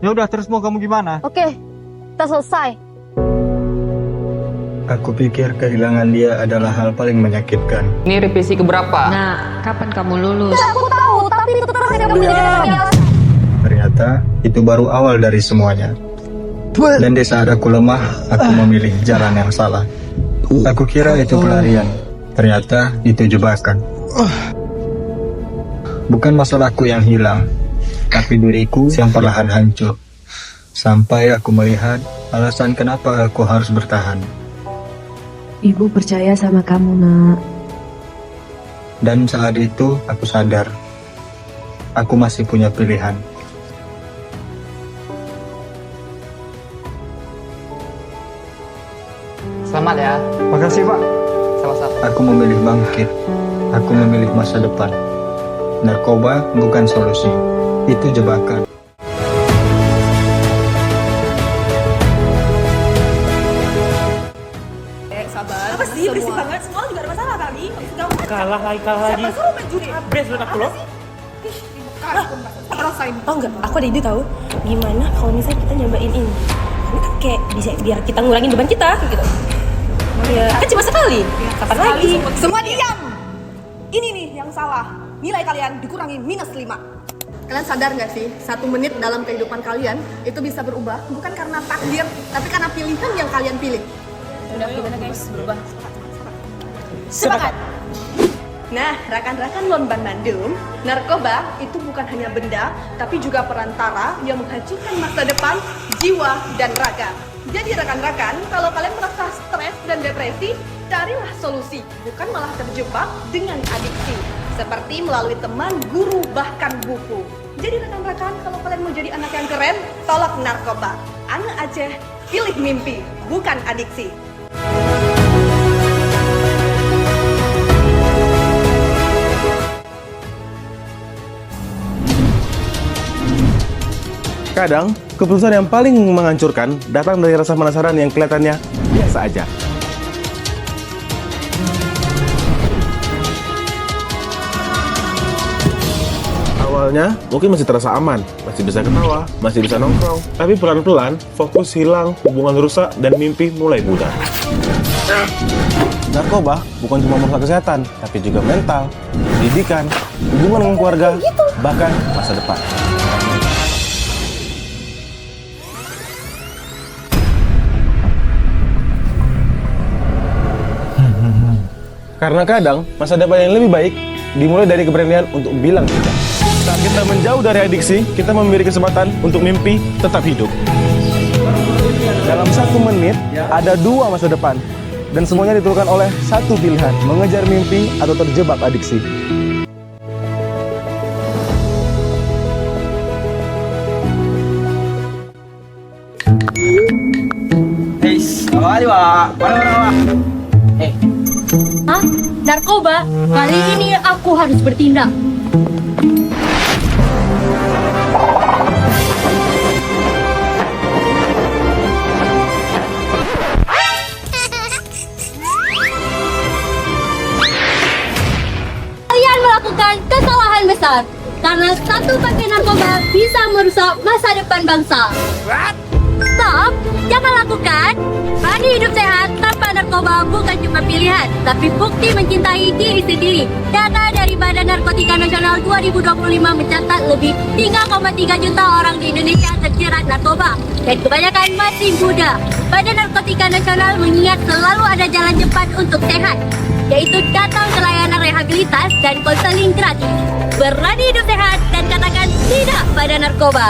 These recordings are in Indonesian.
Ya udah, terus mau kamu gimana? Oke, kita selesai. Aku pikir kehilangan dia adalah hal paling menyakitkan. Ini revisi keberapa? Nah, kapan kamu lulus? Aku tahu, tapi itu terus yang menjadi biasa. Ternyata itu baru awal dari semuanya. Dan di saat aku lemah, aku memilih jalan yang salah. Aku kira itu pelarian. Ternyata itu jebakan. Bukan masalahku yang hilang, tapi diriku yang perlahan hancur. Sampai aku melihat alasan kenapa aku harus bertahan. Ibu percaya sama kamu, Nak. Dan saat itu aku sadar, aku masih punya pilihan. Selamat ya. Makasih, Pak. Sama-sama. Aku memilih bangkit. Aku memilih masa depan. Narkoba bukan solusi, itu jebakan. Sabar. Apa sih berisik banget? Semua juga ada masalah kali. Kalah lagi. Siapa suruh main judi? Best buat aku loh. Rasain. Oh enggak, aku ada ide tahu. Gimana kalau misalnya kita nyobain ini? Ini kan kayak bisa biar kita ngurangin beban kita kayak gitu. Ya, kan cuma sekali. Kapan lagi? Semua diam. Ini nih yang salah. Nilai kalian dikurangi -5. Kalian sadar nggak sih, 1 menit dalam kehidupan kalian itu bisa berubah bukan karena takdir, tapi karena pilihan yang kalian pilih. Udah gimana guys, berubah. Semangat! Nah, rekan-rekan Lomban Bandung, narkoba itu bukan hanya benda, tapi juga perantara yang menghancurkan masa depan, jiwa, dan raga. Jadi rekan-rekan, kalau kalian merasa stres dan depresi, carilah solusi, bukan malah terjebak dengan adiksi. Seperti melalui teman, guru, bahkan buku. Jadi rekan-rekan, kalau kalian mau jadi anak yang keren, tolak narkoba. Anak Aceh, pilih mimpi, bukan adiksi. Kadang, keputusan yang paling menghancurkan datang dari rasa penasaran yang kelihatannya biasa aja. Awalnya mungkin masih terasa aman, masih bisa ketawa, masih bisa nongkrong. Tapi pelan-pelan, fokus hilang, hubungan rusak, dan mimpi mulai pudar. Narkoba bukan cuma merusak kesehatan, tapi juga mental, pendidikan, hubungan dengan keluarga, bahkan masa depan. Karena kadang, masa depan yang lebih baik dimulai dari keberanian untuk bilang tidak. Saat kita menjauh dari adiksi, kita memberi kesempatan untuk mimpi tetap hidup. Dalam 1 menit, ada 2 masa depan. Dan semuanya ditentukan oleh satu pilihan, mengejar mimpi atau terjebak adiksi. Hah? Narkoba? Kali ini aku harus bertindak. Kalian melakukan kesalahan besar karena satu pakai narkoba bisa merusak masa depan bangsa. Stop! Jangan lakukan! Berani hidup sehat tanpa narkoba bukan cuma pilihan, tapi bukti mencintai diri sendiri. Data dari Badan Narkotika Nasional 2025 mencatat lebih 3,3 juta orang di Indonesia terjerat narkoba, dan kebanyakan masih muda. Badan Narkotika Nasional mengingat selalu ada jalan cepat untuk sehat, yaitu datang ke layanan rehabilitas dan konseling gratis. Berani hidup sehat dan katakan tidak pada narkoba.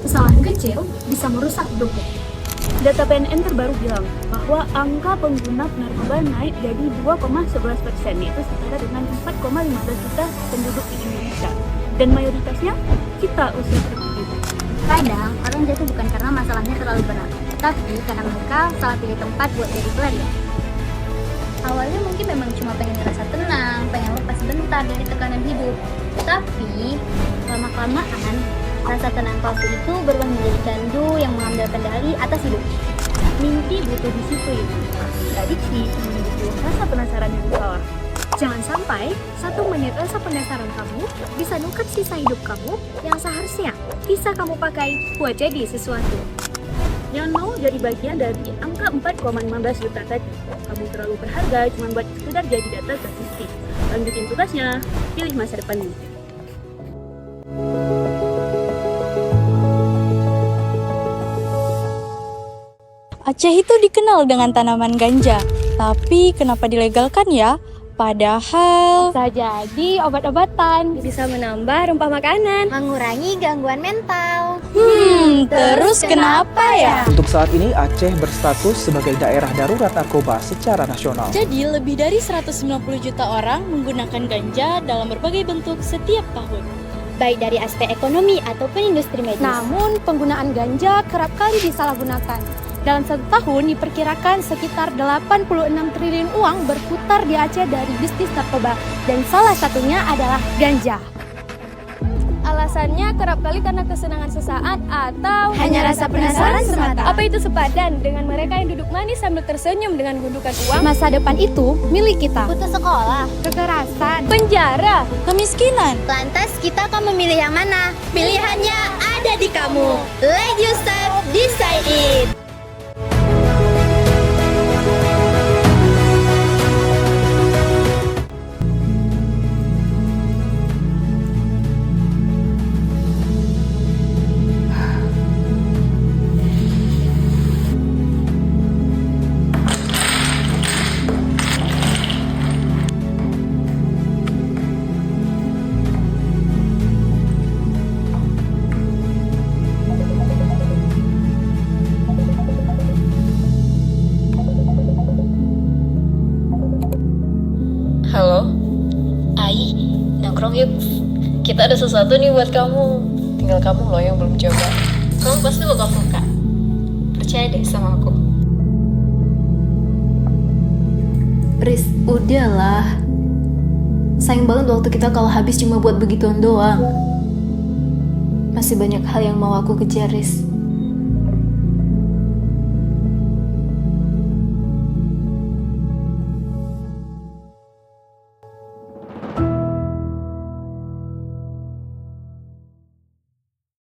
Kesalahan kecil bisa merusak hidupmu. Data BNN terbaru bilang bahwa angka pengguna narkoba naik dari 2,11%, yaitu setara dengan 4,15 juta penduduk di Indonesia. Dan mayoritasnya kita usia produktif. Kadang orang jatuh bukan karena masalahnya terlalu berat, tapi karena mereka salah pilih tempat buat jadi pelarian. Awalnya mungkin memang cuma pengen ngerasa tenang, pengen lepas sebentar dari tekanan hidup. Tapi lama-kelamaan rasa tenang palsu itu berubah menjadi candu yang mengambil kendali atas hidup. Mimpi butuh disiplin, adiksi menunggu itu rasa penasaran yang besar. Jangan sampai 1 menit rasa penasaran kamu bisa nuker sisa hidup kamu yang seharusnya bisa kamu pakai buat jadi sesuatu. Jangan mau jadi bagian dari angka 4,15 juta tadi. Kamu terlalu berharga cuma buat sekedar jadi data statistik. Lanjutin tugasnya, pilih masa depanmu. Aceh itu dikenal dengan tanaman ganja, tapi kenapa dilegalkan ya? Padahal Bisa jadi obat-obatan, bisa menambah rempah makanan, Mengurangi gangguan mental. terus kenapa ya? Untuk saat ini Aceh berstatus sebagai daerah darurat narkoba secara nasional. Jadi lebih dari 190 juta orang menggunakan ganja dalam berbagai bentuk setiap tahun. Baik dari aspek ekonomi ataupun industri medis. Namun penggunaan ganja kerap kali disalahgunakan. Dalam 1 tahun diperkirakan sekitar 86 triliun uang berputar di Aceh dari bisnis narkoba dan salah satunya adalah ganja. Alasannya kerap kali karena kesenangan sesaat atau Hanya rasa penasaran semata. Apa itu sepadan dengan mereka yang duduk manis sambil tersenyum dengan gundukan uang? Masa depan itu milik kita. Putus sekolah. Kekerasan, penjara, Kemiskinan. Lantas kita akan memilih yang mana? Pilihannya ada di kamu. Let yourself decide it. Halo, Ai, nongkrong yuk. Kita ada sesuatu nih buat kamu. Tinggal kamu loh yang belum coba. Kamu pasti bakal suka. Percaya deh sama aku. Riz, udahlah. Sayang banget waktu kita kalau habis cuma buat begituan doang. Masih banyak hal yang mau aku kejar, Riz.